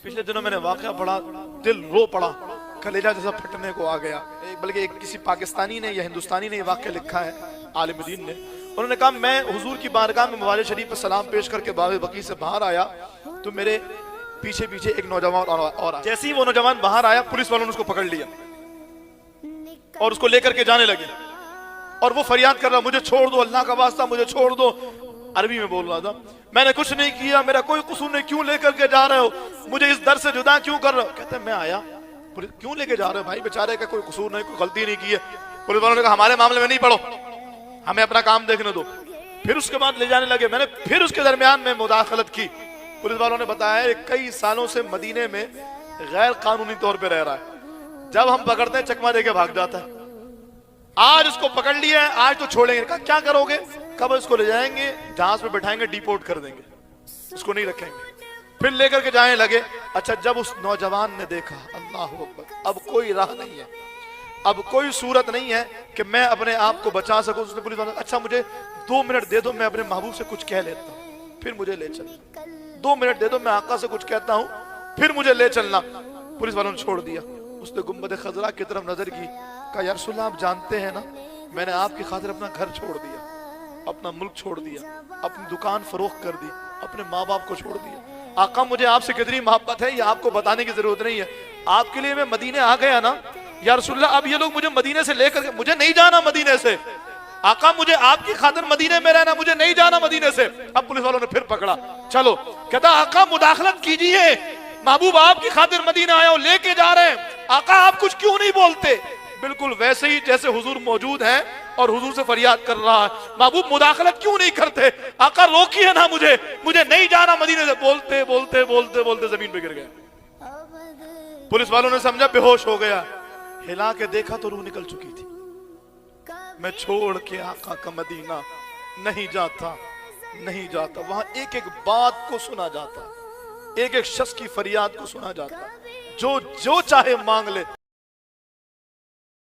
पिछले दिनों मैंने वाकया पढ़ा, दिल रो पड़ा, कलेजा जैसा फटने को आ गया। बल्कि एक किसी पाकिस्तानी ने या हिंदुस्तानी ने ये वाकया लिखा है, आलिम दीन ने। उन्होंने कहा मैं हुजूर की बारगाह में मवालिद शरीफ पर सलाम पेश करके बाग़ बकी से बाहर आया तो मेरे पीछे पीछे एक नौजवान और आया। जैसे ही वो नौजवान बाहर आया, पुलिस वालों ने उसको पकड़ लिया और उसको लेकर के जाने लगे। और वो फरियाद कर रहा, मुझे छोड़ दो, अल्लाह का वास्ता मुझे छोड़ दो। अरबी में बोल रहा था, मैंने कुछ नहीं किया, मेरा कोई कसूर नहीं, क्यों लेकर के जा रहे हो, मुझे इस दर से जुदा क्यों कर रहे हो। कहते मैं आया, क्यों लेके जा रहे हो भाई, बेचारे का कोई कसूर नहीं, कोई गलती नहीं की है। पुलिस वालों ने कहा हमारे मामले में नहीं पड़ो, हमें अपना काम देखने दो। फिर उसके बाद ले जाने लगे, मैंने फिर उसके दरमियान में मुदाखलत की। पुलिस वालों ने बताया कई सालों से मदीने में गैर कानूनी तौर पे रह रहा है, जब हम पकड़ते हैं चकमा देके भाग जाता है। आज उसको पकड़ लिया है, आज तो छोड़ेंगे। कहा क्या करोगे, कब इसको ले जाएंगे, जहाज पे बैठाएंगे, डिपोर्ट कर देंगे, इसको नहीं रखेंगे। फिर लेकर के जाने लगे। अच्छा, जब उस नौजवान ने देखा, अल्लाह अकबर, अब कोई राह नहीं है, अब कोई सूरत नहीं है कि मैं अपने आप को बचा सकूं। उसने पुलिस वालों, अच्छा मुझे 2 मिनट दे दो, मैं अपने महबूब से कुछ कह लेता हूं, फिर मुझे ले चलना। 2 मिनट दे दो, मैं आका से कुछ कहता हूं, फिर मुझे ले चलना। पुलिस वालों ने छोड़ दिया। उसने गुंबद खजरा की तरफ नजर की, कहा या रसूल अल्लाह, आप जानते हैं ना मैंने आपकी खातिर अपना घर छोड़ दिया, अपना मुल्क छोड़ दिया, अपनी दुकान फरोख्त कर दी, अपने माँ बाप को छोड़ दिया। आका मुझे आपसे कितनी मोहब्बत है ये आपको बताने की जरूरत नहीं है, आपके लिए मैं मदीने आ गया ना या रसूल अल्लाह, अब ये लोग मुझे मदीने से लेकर के, मुझे नहीं जाना मदीने से। आका मुझे आपकी खातिर मदीने में रहना, मुझे नहीं जाना मदीने से। अब पुलिस वालों ने फिर पकड़ा, चलो। कहता आका मुदाखलत कीजिए, महबूब आपकी खातिर मदीने आया हो, लेके जा रहे हैं, आका आप कुछ क्यों नहीं बोलते। बिल्कुल वैसे ही जैसे हुजूर मौजूद है और हुजूर से फरियाद कर रहा है, महबूब मुदाखलत क्यों नहीं करते, आका रोकिए ना मुझे, मुझे नहीं जाना मदीने से। बोलते बोलते बोलते बोलते जमीन पे गिर गया। पुलिस वालों ने समझा बेहोश हो गया, हिला के देखा तो रूह निकल चुकी थी। मैं छोड़ के आका का मदीना नहीं जाता, नहीं जाता। वहां एक एक बात को सुना जाता, एक एक शख्स की फरियाद को सुना जाता, जो जो चाहे मांग ले।